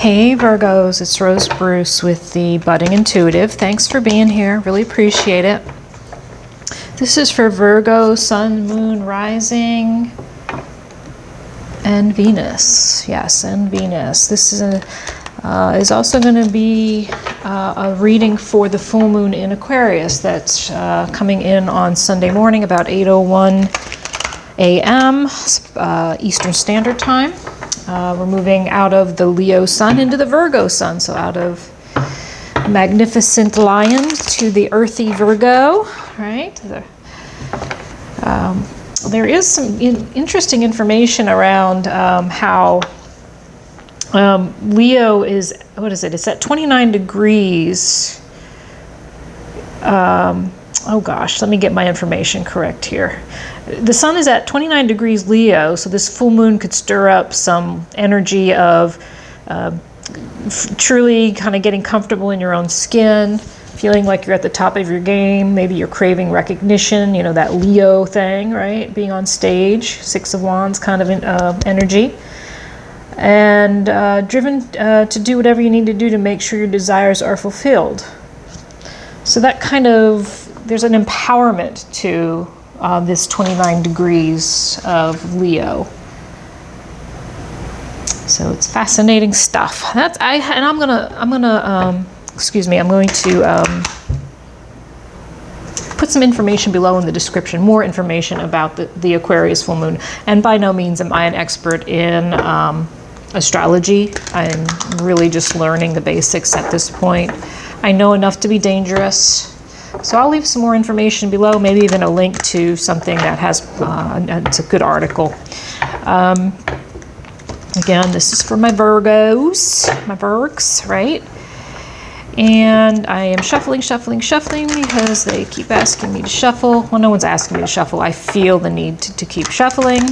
Hey Virgos, it's Rose Bruce with the Budding Intuitive. Thanks for being here, really appreciate it. This is for Virgo, Sun, Moon, Rising, and Venus. Yes, and Venus. This is also going to be a reading for the full moon in Aquarius that's coming in on Sunday morning about 8:01 a.m. Eastern Standard Time. We're moving out of the Leo sun into the Virgo sun, so out of magnificent lion to the earthy Virgo, right? There is some interesting information around how Leo is, what is it? It's at 29 degrees. Oh gosh, let me get my information correct here. The sun is at 29 degrees Leo, so this full moon could stir up some energy of truly kind of getting comfortable in your own skin, feeling like you're at the top of your game. Maybe you're craving recognition, you know, that Leo thing, right? Being on stage, Six of Wands kind of energy. And driven to do whatever you need to do to make sure your desires are fulfilled. So that kind of, there's an empowerment to this 29 degrees of Leo. So it's fascinating stuff. I'm gonna put some information below in the description, more information about the Aquarius full moon. And by no means am I an expert in astrology. I'm really just learning the basics at this point. I know enough to be dangerous. So I'll leave some more information below, maybe even a link to something that has, it's a good article. Again, this is for my Virgos, my Virgs, right? And I am shuffling because they keep asking me to shuffle. Well, no one's asking me to shuffle. I feel the need to keep shuffling.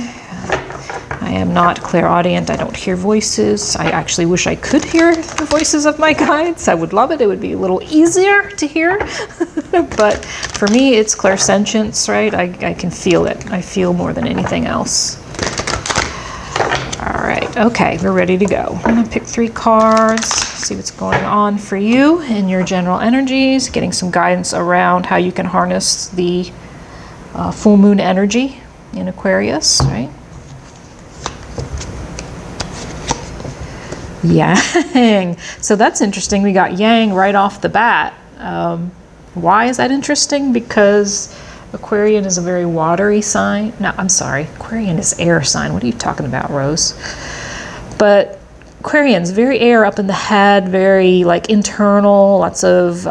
I am not clairaudient. I don't hear voices. I actually wish I could hear the voices of my guides. I would love it. It would be a little easier to hear. But for me, it's clairsentience, right? I can feel it. I feel more than anything else. All right. Okay, we're ready to go. I'm going to pick 3 cards, see what's going on for you in your general energies, getting some guidance around how you can harness the full moon energy in Aquarius, right? Yang. So that's interesting. We got Yang right off the bat. Why is that interesting? Because Aquarian is a very watery sign. No, I'm sorry. Aquarian is air sign. What are you talking about, Rose? But Aquarian's very air, up in the head, very like internal, lots of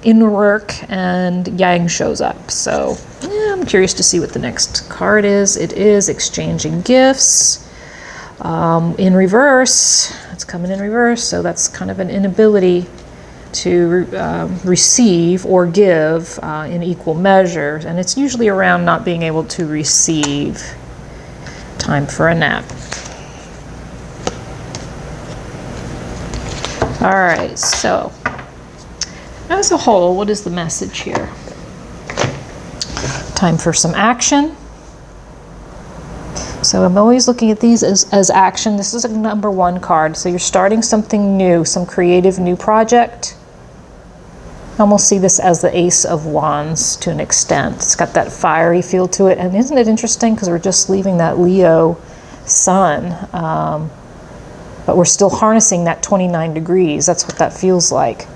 inner work, and Yang shows up. So yeah, I'm curious to see what the next card is. It is exchanging gifts. In reverse, it's coming in reverse, so that's kind of an inability to receive or give in equal measure, and it's usually around not being able to receive. Time for a nap. All right, so as a whole, what is the message here? Time for some action. So I'm always looking at these as action. This is a number 1 card. So you're starting something new, some creative new project. I almost see this as the Ace of Wands to an extent. It's got that fiery feel to it. And isn't it interesting? Because we're just leaving that Leo sun, but we're still harnessing that 29 degrees. That's what that feels like.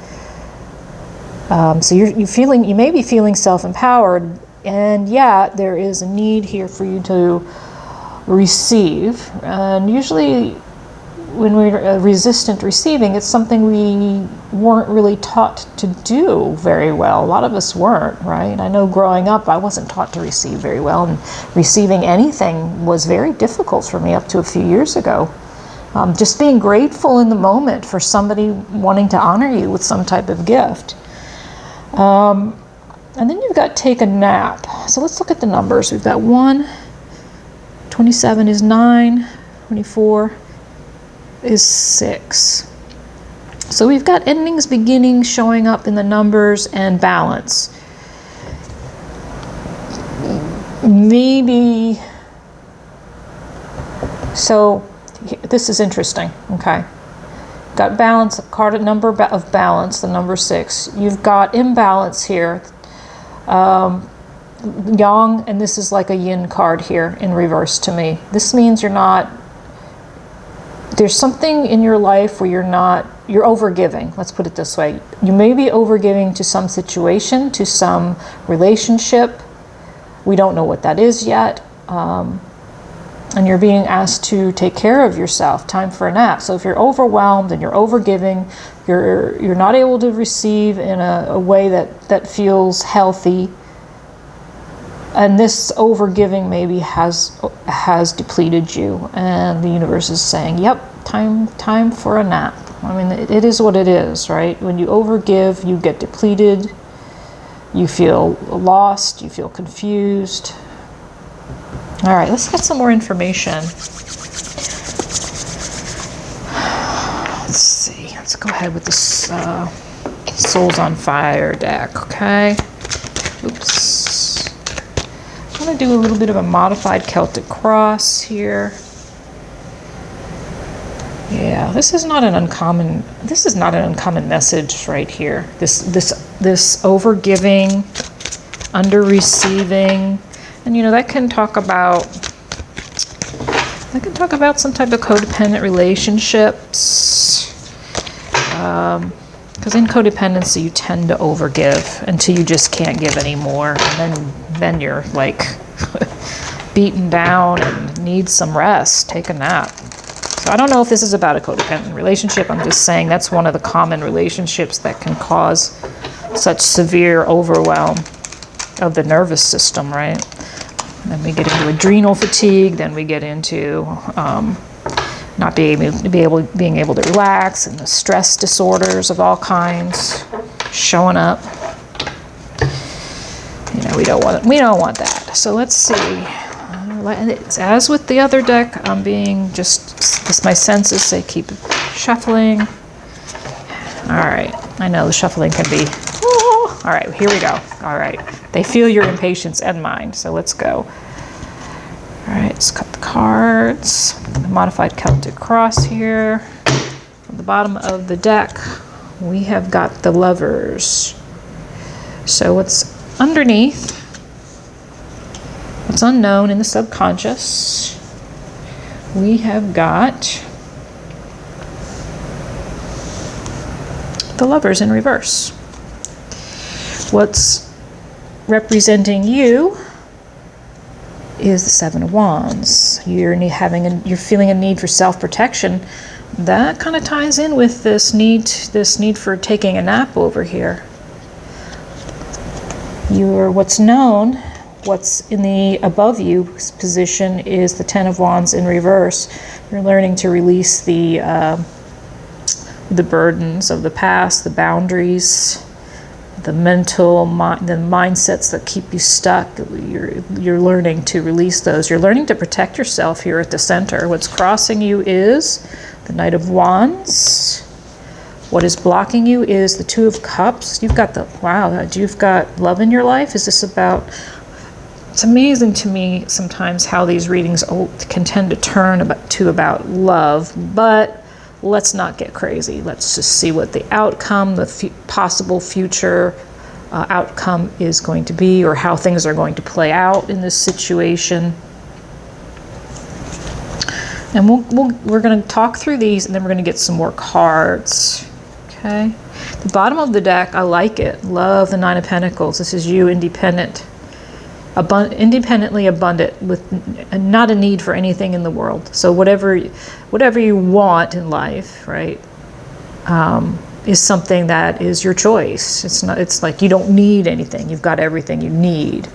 So you may be feeling self-empowered, and yet there is a need here for you to receive. And usually when we're resistant receiving, it's something we weren't really taught to do very well. A lot of us weren't, right? I know growing up I wasn't taught to receive very well, and receiving anything was very difficult for me up to a few years ago. Just being grateful in the moment for somebody wanting to honor you with some type of gift. And then you've got take a nap. So let's look at the numbers. We've got 1, 27 is 9, 24 is 6. So we've got endings, beginnings showing up in the numbers, and balance. Maybe, so this is interesting, okay? got balance, a card, a number of balance, the number 6. You've got imbalance here. Yang, and this is like a yin card here in reverse to me. This means you're not, there's something in your life where you're overgiving. Let's put it this way. You may be overgiving to some situation, to some relationship. We don't know what that is yet. And you're being asked to take care of yourself. Time for a nap. So if you're overwhelmed and you're overgiving, you're not able to receive in a way that feels healthy. And this overgiving maybe has depleted you, and the universe is saying, "Yep, time for a nap." I mean, it is what it is, right? When you overgive, you get depleted. You feel lost. You feel confused. All right, let's get some more information. Let's see. Let's go ahead with this Souls on Fire deck. Okay. Oops. I'm going to do a little bit of a modified Celtic cross here. Yeah, this is not an uncommon message right here. This over-giving, under-receiving, and that can talk about some type of codependent relationships. Because in codependency, you tend to overgive until you just can't give anymore, and then you're like beaten down and need some rest, take a nap. So I don't know if this is about a codependent relationship. I'm just saying that's one of the common relationships that can cause such severe overwhelm of the nervous system, right? Then we get into adrenal fatigue. Then we get into not being able to relax, and the stress disorders of all kinds showing up. We don't want that. So let's see. As with the other deck, I'm being my senses say keep shuffling. All right. I know the shuffling can be. All right, here we go. All right. They feel your impatience and mine, so let's go. All right, let's cut the cards. The modified Celtic cross here. On the bottom of the deck, we have got the Lovers. So what's underneath, what's unknown in the subconscious, we have got the Lovers in reverse. What's representing you is the Seven of Wands. You're feeling a need for self-protection. That kind of ties in with this need for taking a nap over here. What's known, what's in the above you position is the Ten of Wands in reverse. You're learning to release the burdens of the past, the boundaries, the mindsets that keep you stuck. You're learning to release those. You're learning to protect yourself here at the center. What's crossing you is the Knight of Wands. What is blocking you is the Two of Cups. You've got you've got love in your life. Is this about? It's amazing to me sometimes how these readings can tend to turn about love, but let's not get crazy. Let's just see what the outcome, the possible future outcome is going to be, or how things are going to play out in this situation. And we're going to talk through these, and then we're going to get some more cards. Okay. The bottom of the deck, I like it. Love the Nine of Pentacles. This is you, independently abundant, with not a need for anything in the world. So whatever you want in life, right, is something that is your choice. It's like you don't need anything. You've got everything you need.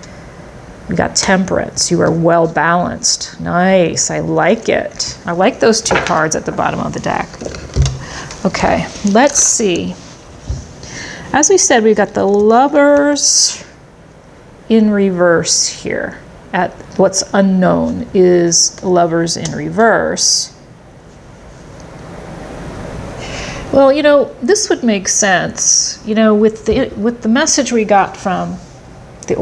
You got Temperance. You are well balanced. Nice. I like it. I like those two cards at the bottom of the deck. Okay, let's see. As we said, we've got the Lovers in reverse here. At what's unknown is Lovers in reverse. Well, this would make sense. With the message we got from the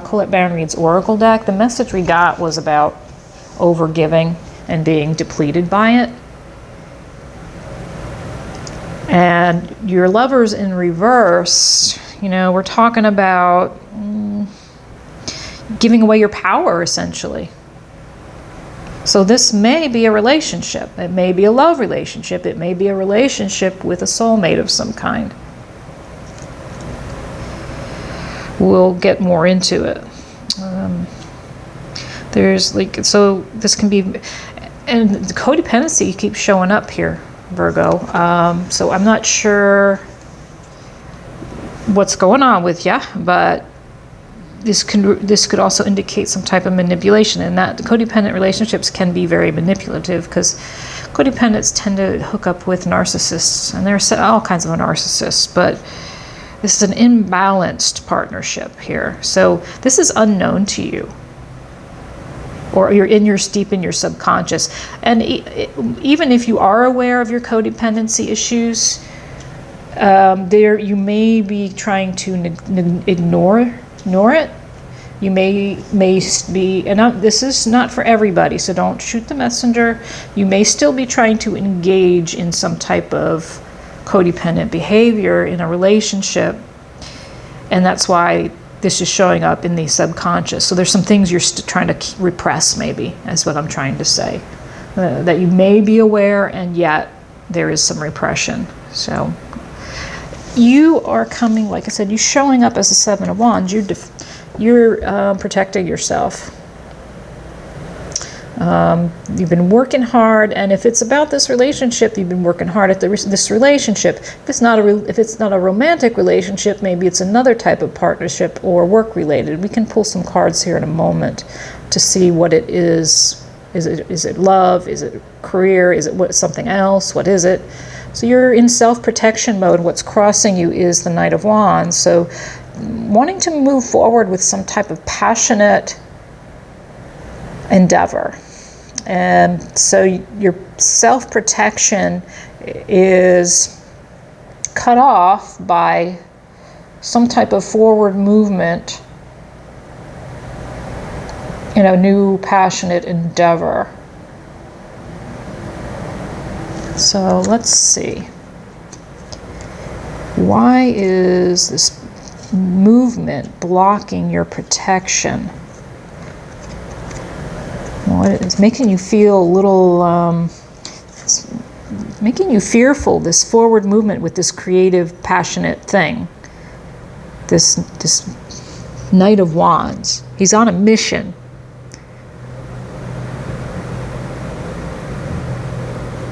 Colette Baron Reid's Oracle deck, the message we got was about overgiving and being depleted by it. And your Lovers in reverse, you know, we're talking about giving away your power, essentially. So this may be a relationship. It may be a love relationship. It may be a relationship with a soulmate of some kind. We'll get more into it. There's like, so this can be, and the codependency keeps showing up here, Virgo. So I'm not sure what's going on with you, but this could also indicate some type of manipulation, and that codependent relationships can be very manipulative, because codependents tend to hook up with narcissists, and there's all kinds of narcissists, but this is an imbalanced partnership here. So this is unknown to you, or you're deep in your subconscious. And even if you are aware of your codependency issues, there you may be trying to ignore it. You may be, and this is not for everybody, so don't shoot the messenger. You may still be trying to engage in some type of codependent behavior in a relationship, and that's why this is showing up in the subconscious. So there's some things you're trying to repress, maybe, is what I'm trying to say. That you may be aware, and yet there is some repression. So you are coming, like I said, you're showing up as a Seven of Wands. You're protecting yourself. You've been working hard, and if it's about this relationship, you've been working hard at this relationship. If it's not a romantic relationship, maybe it's another type of partnership or work related. We can pull some cards here in a moment to see what it is. Is it love? Is it career? Is it something else? What is it? So you're in self-protection mode. What's crossing you is the Knight of Wands. So wanting to move forward with some type of passionate endeavor. And so your self-protection is cut off by some type of forward movement in a new passionate endeavor. So let's see. Why is this movement blocking your protection? Well, it's making you feel a little, it's making you fearful, this forward movement with this creative, passionate thing. This Knight of Wands. He's on a mission.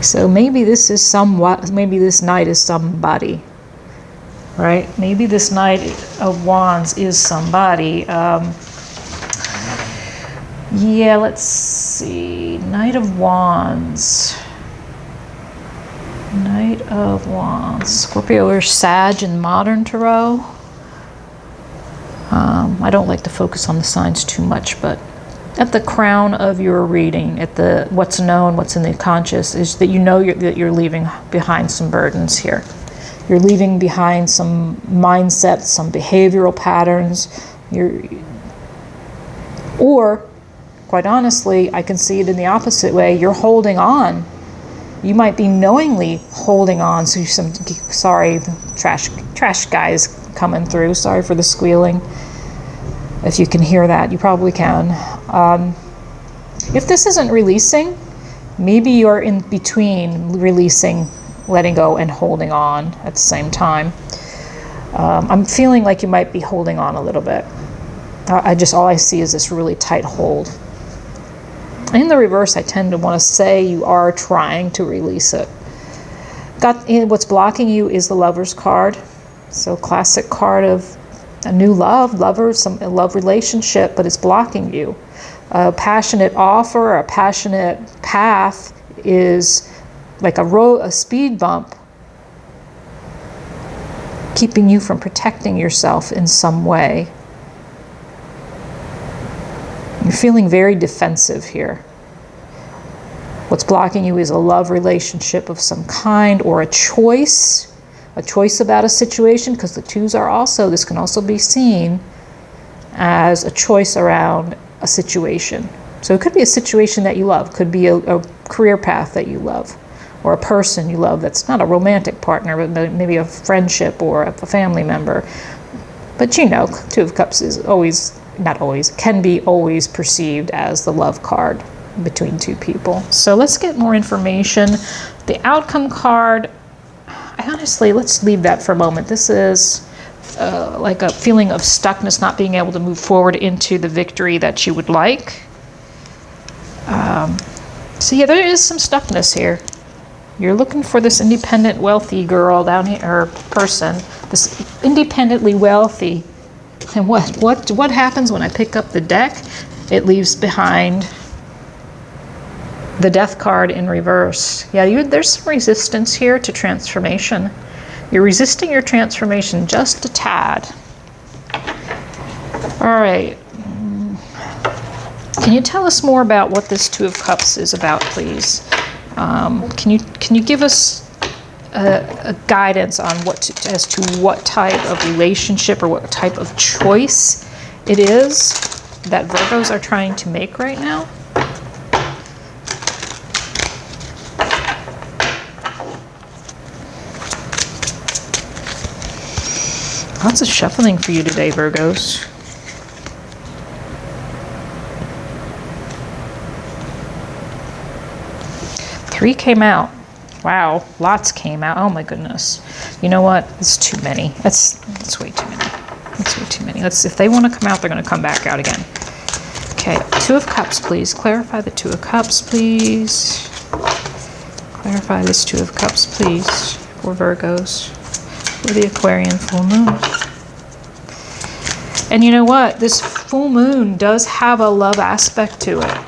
So maybe this is maybe this knight is somebody, right? Maybe this Knight of Wands is somebody. Yeah, let's see. Knight of Wands. Knight of Wands. Scorpio or Sag in modern tarot. I don't like to focus on the signs too much, but at the crown of your reading, at the what's known, what's in the conscious, is that you know that you're leaving behind some burdens here. You're leaving behind some mindsets, some behavioral patterns. Or, quite honestly, I can see it in the opposite way. You're holding on. You might be knowingly holding on. So sorry, the trash guys coming through. Sorry for the squealing. If you can hear that, you probably can. If this isn't releasing, maybe you're in between releasing, letting go, and holding on at the same time. I'm feeling like you might be holding on a little bit. All I see is this really tight hold. In the reverse, I tend to want to say you are trying to release it. What's blocking you is the Lover's card. So classic card of a new love, a love relationship, but it's blocking you. A passionate offer, a passionate path is like a speed bump, keeping you from protecting yourself in some way. You're feeling very defensive here. What's blocking you is a love relationship of some kind, or a choice about a situation, because the twos are also, this can also be seen as a choice around a situation. So it could be a situation that you love, could be a career path that you love, or a person you love that's not a romantic partner, but maybe a friendship or a family member. But you know, Two of Cups is always, not always, can be always perceived as the love card between two people. So let's get more information. The outcome card, honestly, let's leave that for a moment. This is like a feeling of stuckness, not being able to move forward into the victory that you would like. So yeah, there is some stuckness here. You're looking for this independent, wealthy girl down here, or person, this independently wealthy. And what happens when I pick up the deck? It leaves behind the Death card in reverse. Yeah, there's some resistance here to transformation. You're resisting your transformation just a tad. All right. Can you tell us more about what this Two of Cups is about, please? Can you give us a guidance on as to what type of relationship or what type of choice it is that Virgos are trying to make right now? Lots of shuffling for you today, Virgos. Three came out. Wow, lots came out. Oh my goodness. You know what? It's too many. That's way too many. That's way too many. If they want to come out, they're going to come back out again. Okay, Two of Cups, please. Clarify the Two of Cups, please. Clarify this Two of Cups, please, for Virgos. For the Aquarian full moon. And you know what? This full moon does have a love aspect to it.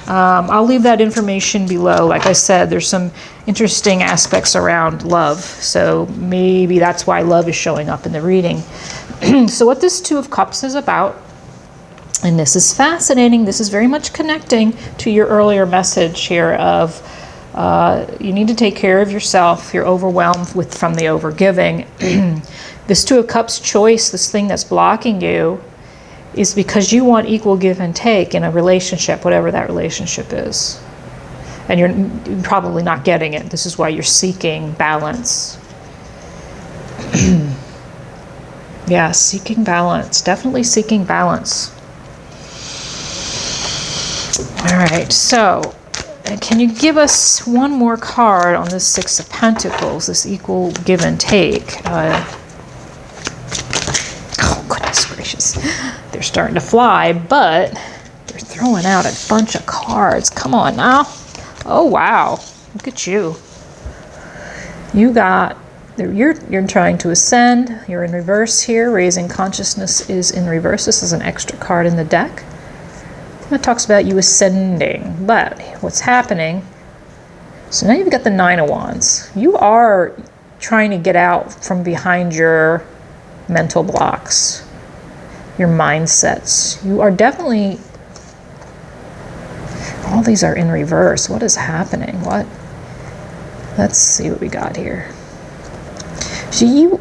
I'll leave that information below. Like I said, there's some interesting aspects around love. So maybe that's why love is showing up in the reading. So what this Two of Cups is about, and this is fascinating, this is very much connecting to your earlier message here of you need to take care of yourself. You're overwhelmed from the overgiving. This Two of Cups choice, this thing that's blocking you, is because you want equal give and take in a relationship, whatever that relationship is. And you're probably not getting it. This is why you're seeking balance. Yeah, seeking balance. Definitely seeking balance. All right, so can you give us one more card on this Six of Pentacles, this equal give and take? Oh, goodness gracious. They're starting to fly, but they're throwing out a bunch of cards. Come on now. Oh, wow. Look at you. You're trying to ascend. You're in reverse here. Raising consciousness is in reverse. This is an extra card in the deck. That talks about you ascending, but what's happening? So now you've got the Nine of Wands. You are trying to get out from behind your mental blocks, your mindsets. You are definitely, all these are in reverse. What is happening? Let's see what we got here. So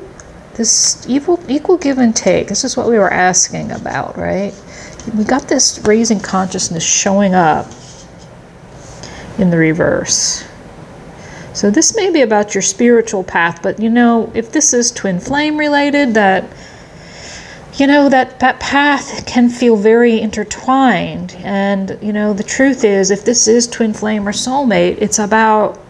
this equal give and take, this is what we were asking about, right? We got this raising consciousness showing up in the reverse. So this may be about your spiritual path, but you know, if this is twin flame related, that path can feel very intertwined. And you know, the truth is, if this is twin flame or soulmate, it's about,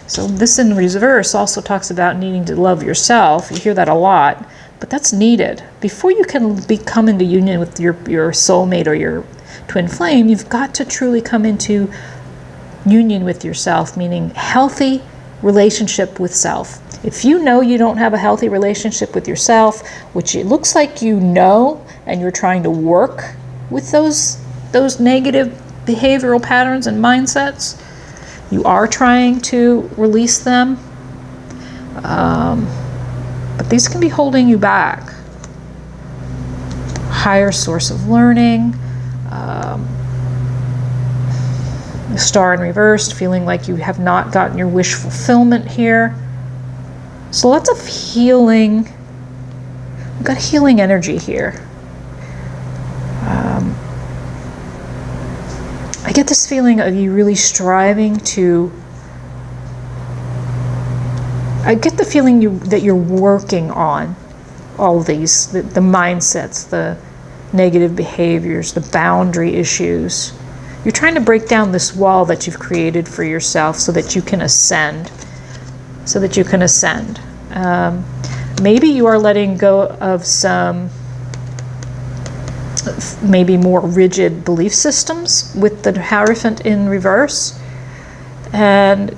so this in reverse also talks about needing to love yourself. You hear that a lot. But that's needed. Before you can come into union with your soulmate or your twin flame, you've got to truly come into union with yourself, meaning healthy relationship with self. If you know you don't have a healthy relationship with yourself, which it looks like you know, and you're trying to work with those negative behavioral patterns and mindsets, you are trying to release them. But these can be holding you back. Higher source of learning, the Star in reverse, feeling like you have not gotten your wish fulfillment here. So lots of healing. We've got healing energy here. I get this feeling of you really striving to I get the feeling that you're working on all these, the mindsets, the negative behaviors, the boundary issues. You're trying to break down this wall that you've created for yourself so that you can ascend. Maybe you are letting go of some maybe more rigid belief systems with the Hierophant in reverse. And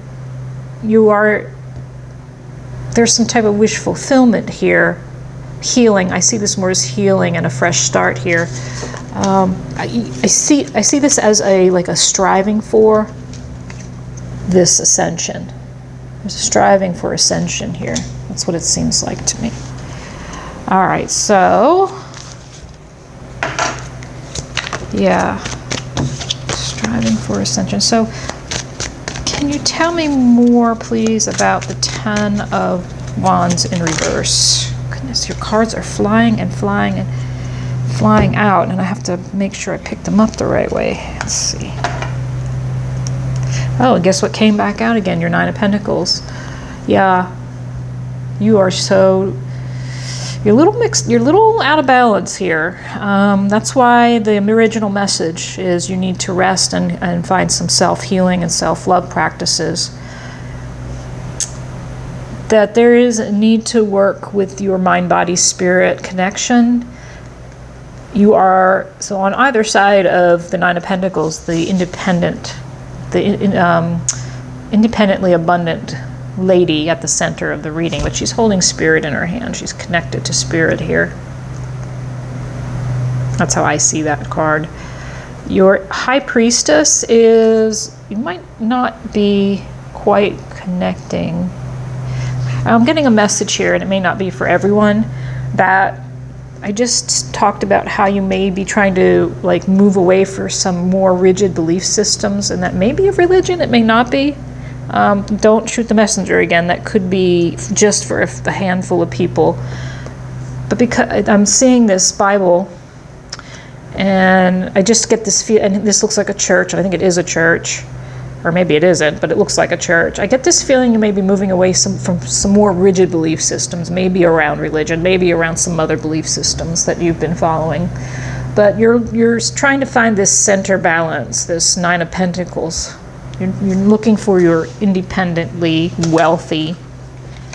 there's some type of wish fulfillment here. Healing. I see this more as healing and a fresh start here. I see this as like a striving for this ascension. There's a striving for ascension here. That's what it seems like to me. All right, so yeah, striving for ascension. So can you tell me more, please, about the Ten of Wands in reverse? Goodness, your cards are flying and flying and flying out, and I have to make sure I pick them up the right way. Let's see. Oh, and guess what came back out again? Your Nine of Pentacles. Yeah, you are you're a little mixed, you're a little out of balance here. That's why the original message is you need to rest and find some self-healing and self-love practices. That there is a need to work with your mind-body-spirit connection. You are, so on either side of the Nine of Pentacles, the independently abundant lady at the center of the reading, but she's holding spirit in her hand. She's connected to spirit here. That's how I see that card. Your High Priestess is, you might not be quite connecting. I'm getting a message here, and it may not be for everyone, that I just talked about how you may be trying to like move away for some more rigid belief systems, and that may be of religion, it may not be. Don't shoot the messenger again. That could be just for a handful of people. But because I'm seeing this Bible, and I just get this feel, and this looks like a church, and I think it is a church, or maybe it isn't, but it looks like a church. I get this feeling you may be moving away from some more rigid belief systems, maybe around religion, maybe around some other belief systems that you've been following. But you're trying to find this center balance, this Nine of Pentacles. You're looking for your independently wealthy,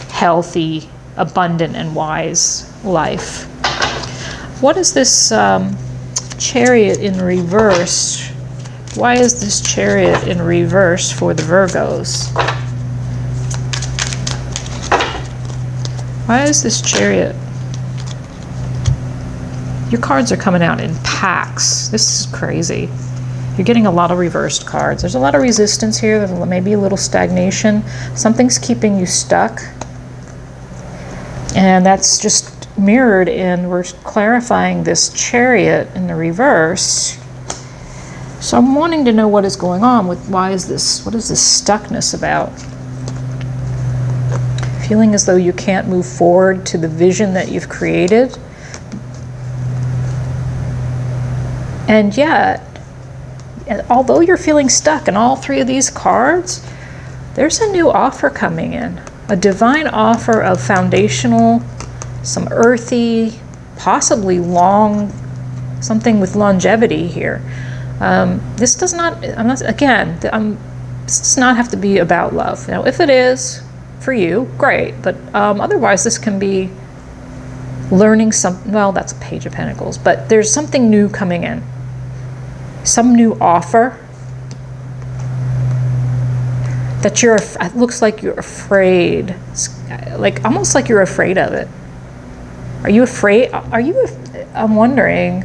healthy, abundant, and wise life. What is this Chariot in reverse? Why is this Chariot in reverse for the Virgos? Why is this Chariot? Your cards are coming out in packs. This is crazy. You're getting a lot of reversed cards. There's a lot of resistance here. There's maybe a little stagnation. Something's keeping you stuck. And that's just mirrored in, we're clarifying this Chariot in the reverse. So I'm wanting to know what is going on with, what is this stuckness about? Feeling as though you can't move forward to the vision that you've created. And yet, although you're feeling stuck in all three of these cards, there's a new offer coming in. A divine offer of foundational, some earthy, possibly long, something with longevity here. This does not, this does not have to be about love. Now, if it is for you, great. But otherwise, this can be learning something. Well, that's a Page of Pentacles. But there's something new coming in. Some new offer that it looks like you're afraid. It's like almost like you're afraid of it. Are you afraid? I'm wondering,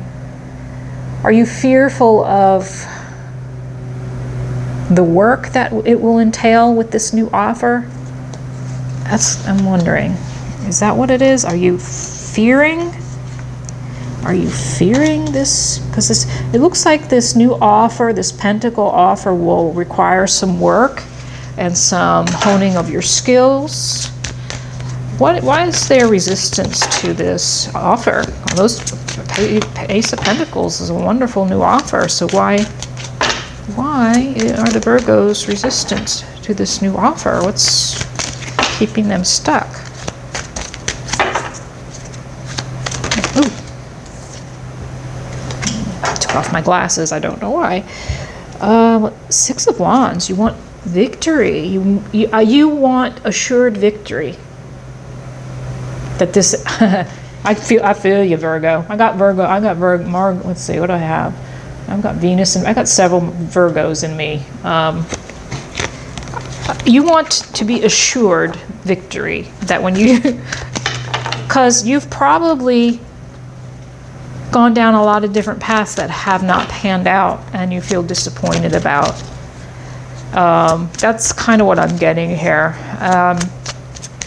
are you fearful of the work that it will entail with this new offer? I'm wondering, is that what it is? Are you fearing? Are you fearing this? Because it looks like this new offer, this Pentacle offer, will require some work and some honing of your skills. Why is there resistance to this offer? Ace of Pentacles is a wonderful new offer. So why are the Virgos resistant to this new offer? What's keeping them stuck? Ooh. Took off my glasses. I don't know why. Six of Wands. You want victory. You want assured victory. That this, I feel you, Virgo. I got Virgo. Let's see, what do I have? I've got Venus, and I got several Virgos in me. You want to be assured victory. That when you, because you've probably gone down a lot of different paths that have not panned out, and you feel disappointed about. That's kind of what I'm getting here.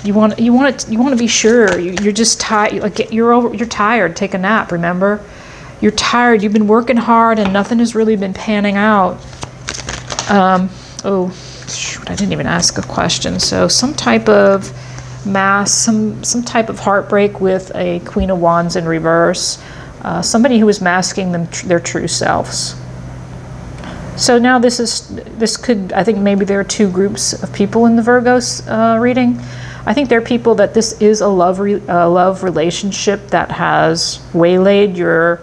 You want to be sure. You're just tired. Like you're tired. Take a nap. Remember, you're tired. You've been working hard, and nothing has really been panning out. Oh, shoot! I didn't even ask a question. So some type of some type of heartbreak with a Queen of Wands in reverse. Somebody who is masking their true selves. So now this could, I think maybe there are two groups of people in the Virgos reading. I think there are people that this is a love relationship that has waylaid your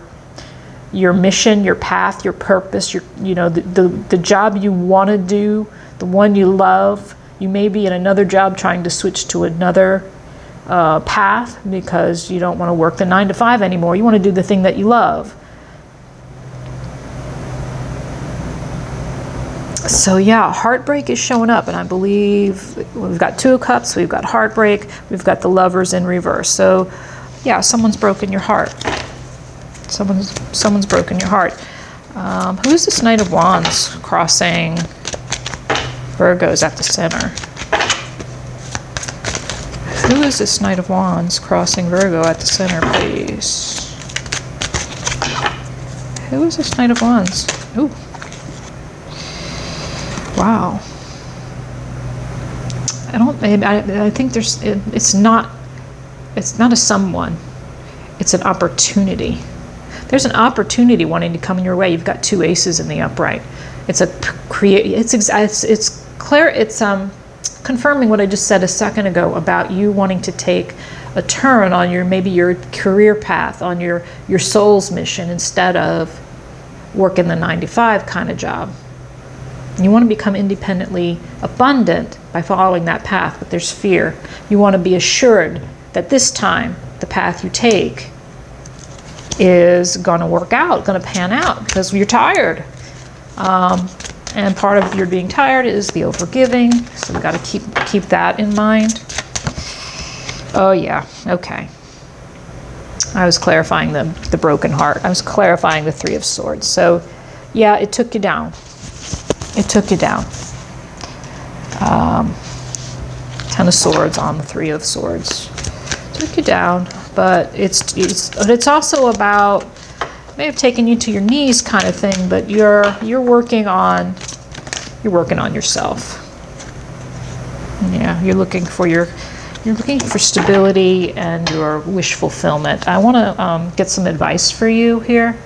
mission, your path, your purpose, the job you want to do, the one you love. You may be in another job trying to switch to another path because you don't want to work the 9 to 5 anymore. You want to do the thing that you love. So yeah, heartbreak is showing up, and I believe we've got Two of Cups, we've got heartbreak, we've got the Lovers in reverse. So yeah, someone's broken your heart. Someone's broken your heart. Who's this Knight of Wands crossing Virgos at the center? Who is this Knight of Wands crossing Virgo at the center, please? Who is this Knight of Wands? Ooh. Wow. I think it's not a someone. It's an opportunity. There's an opportunity wanting to come in your way. You've got two aces in the upright. It's confirming what I just said a second ago about you wanting to take a turn on maybe your career path, on your soul's mission, instead of working the 9 to 5 kind of job. You want to become independently abundant by following that path, but there's fear. You want to be assured that this time the path you take is going to work out, going to pan out, because you're tired. And part of your being tired is the overgiving, so we got to keep that in mind. Oh yeah, okay. I was clarifying the broken heart. I was clarifying the Three of Swords. So yeah, it took you down. It took you down. Ten of Swords on the Three of Swords. Took you down, but it's also about, may have taken you to your knees kind of thing, but you're working on yourself. Yeah, you're looking for stability and your wish fulfillment. I want to get some advice for you here,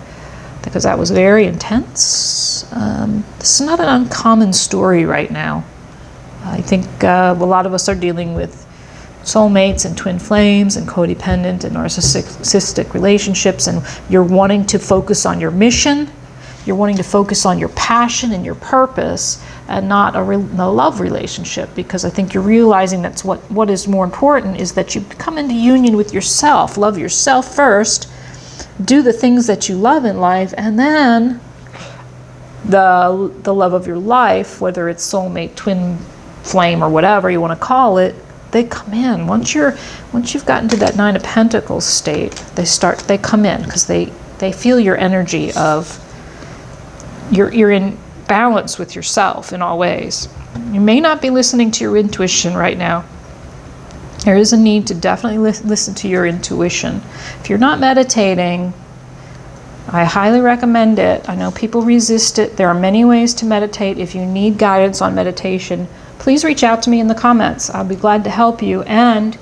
because that was very intense. This is not an uncommon story right now. I think a lot of us are dealing with soulmates and twin flames and codependent and narcissistic relationships, and you're wanting to focus on your mission, you're wanting to focus on your passion and your purpose, and not a love relationship, because I think you're realizing that's what is more important, is that you come into union with yourself, love yourself first, do the things that you love in life, and then the love of your life, whether it's soulmate, twin flame, or whatever you want to call it, they come in. Once you've gotten to that 9 of Pentacles state, they come in, because they feel your energy of you're in balance with yourself in all ways. You may not be listening to your intuition right now. There is a need to definitely listen to your intuition. If you're not meditating, I highly recommend it. I know people resist it. There are many ways to meditate. If you need guidance on meditation, please reach out to me in the comments. I'll be glad to help you, and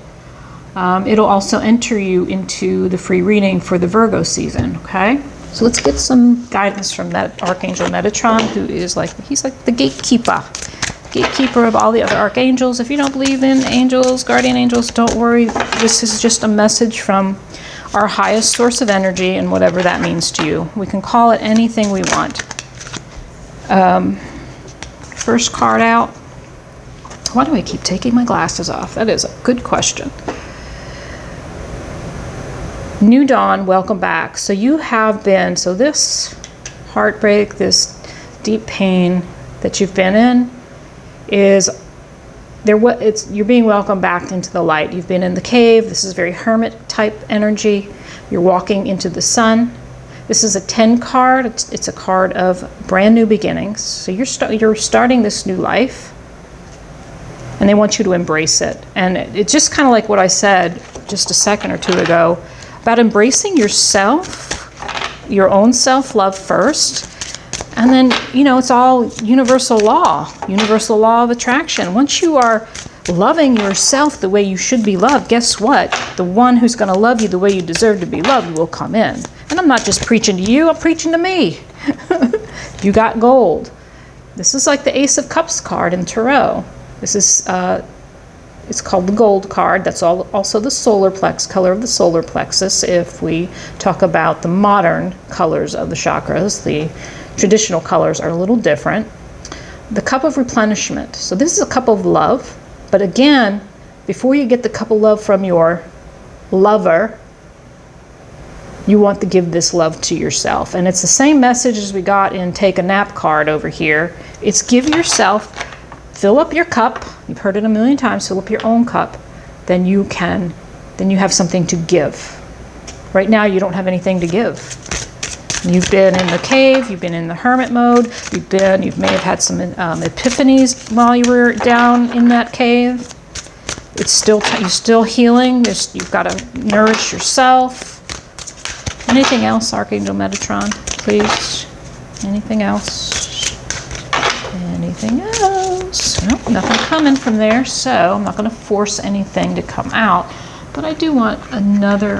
it'll also enter you into the free reading for the Virgo season, okay? So let's get some guidance from that Archangel Metatron, who is he's like the gatekeeper. gatekeeper of all the other archangels. If you don't believe in angels, guardian angels, don't worry. This is just a message from our highest source of energy, and whatever that means to you. We can call it anything we want. First card out. Why do I keep taking my glasses off? That is a good question. New dawn, welcome back. So you have been, so this heartbreak, this deep pain that you've been in is there. You're being welcomed back into the light. You've been in the cave. This is very hermit type energy. You're walking into the sun. This is a 10 card. It's a card of brand new beginnings. So you're starting this new life, and they want you to embrace it. And it's just kind of like what I said just a second or two ago about embracing yourself, your own self-love first. And then, it's all universal law of attraction. Once you are loving yourself the way you should be loved, guess what? The one who's going to love you the way you deserve to be loved will come in. And I'm not just preaching to you, I'm preaching to me. You got gold. This is like the Ace of Cups card in Tarot. This is, it's called the gold card. That's also the solar plex, color of the solar plexus. If we talk about the modern colors of the chakras, the traditional colors are a little different. The cup of replenishment. So this is a cup of love. But again, before you get the cup of love from your lover, you want to give this love to yourself. And it's the same message as we got in Take a Nap card over here. It's give yourself, fill up your cup. You've heard it a million times, fill up your own cup. Then you have something to give. Right now, you don't have anything to give. You've been in the cave, you've been in the hermit mode, you may have had some epiphanies while you were down in that cave. You're still healing, you've got to nourish yourself. Anything else, Archangel Metatron, please? Anything else? Anything else? Nope, nothing coming from there, so I'm not going to force anything to come out. But I do want I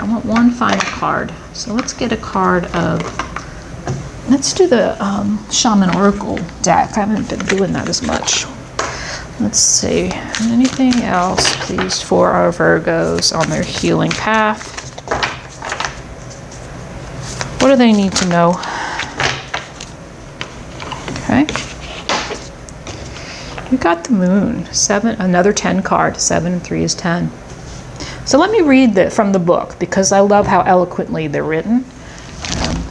want one final card. So let's get a card of, let's do the Shaman Oracle deck. I haven't been doing that as much. Let's see, anything else, please, for our Virgos on their healing path? What do they need to know? Okay. We got the moon, 7, another 10 card, 7 and 3 is 10. So let me read from the book, because I love how eloquently they're written.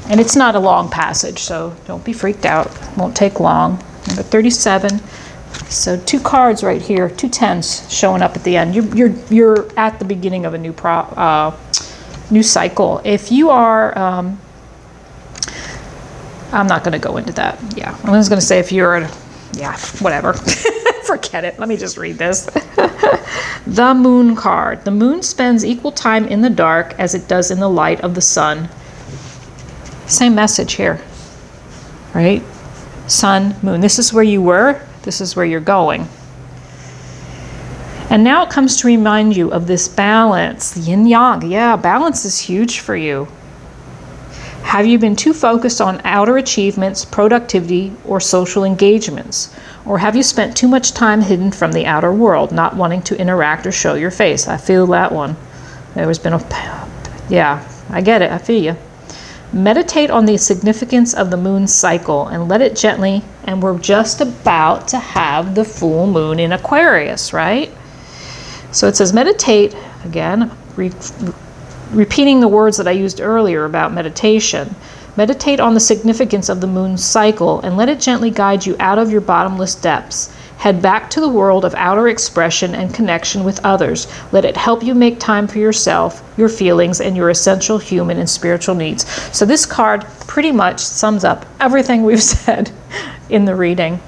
And it's not a long passage, so don't be freaked out. It won't take long. Number 37. So 2 cards right here, 2 10s showing up at the end. You're at the beginning of a new cycle. If you are, I'm not going to go into that. Yeah, I was going to say if you're, whatever. Forget it. Let me just read this. The moon card. The moon spends equal time in the dark as it does in the light of the sun. Same message here, right? Sun, moon. This is where you were. This is where you're going. And now it comes to remind you of this balance, yin yang. Yeah, balance is huge for you. Have you been too focused on outer achievements, productivity, or social engagements? Or have you spent too much time hidden from the outer world, not wanting to interact or show your face? I feel that one. There's been I get it. I feel you. Meditate on the significance of the moon cycle and let it gently, and we're just about to have the full moon in Aquarius, right? So it says meditate, again, repeating the words that I used earlier about meditation. Meditate on the significance of the moon's cycle and let it gently guide you out of your bottomless depths. Head back to the world of outer expression and connection with others. Let it help you make time for yourself, your feelings, and your essential human and spiritual needs. So this card pretty much sums up everything we've said in the reading.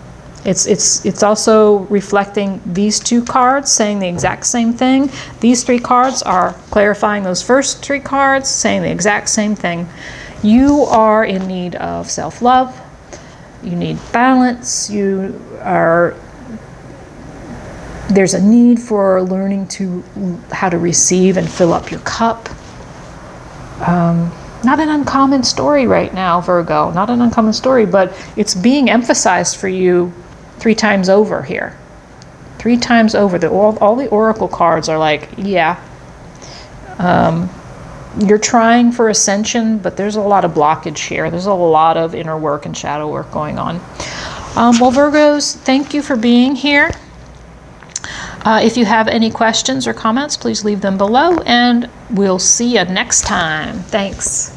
It's also reflecting these 2 cards, saying the exact same thing. These 3 cards are clarifying those first 3 cards, saying the exact same thing. You are in need of self-love. You need balance. There's a need for learning how to receive and fill up your cup. Not an uncommon story right now, Virgo. Not an uncommon story, but it's being emphasized for you 3 times over here. 3 times over. All the oracle cards are like, yeah. You're trying for ascension, but there's a lot of blockage here. There's a lot of inner work and shadow work going on. Well, Virgos, thank you for being here. If you have any questions or comments, please leave them below, and we'll see you next time. Thanks.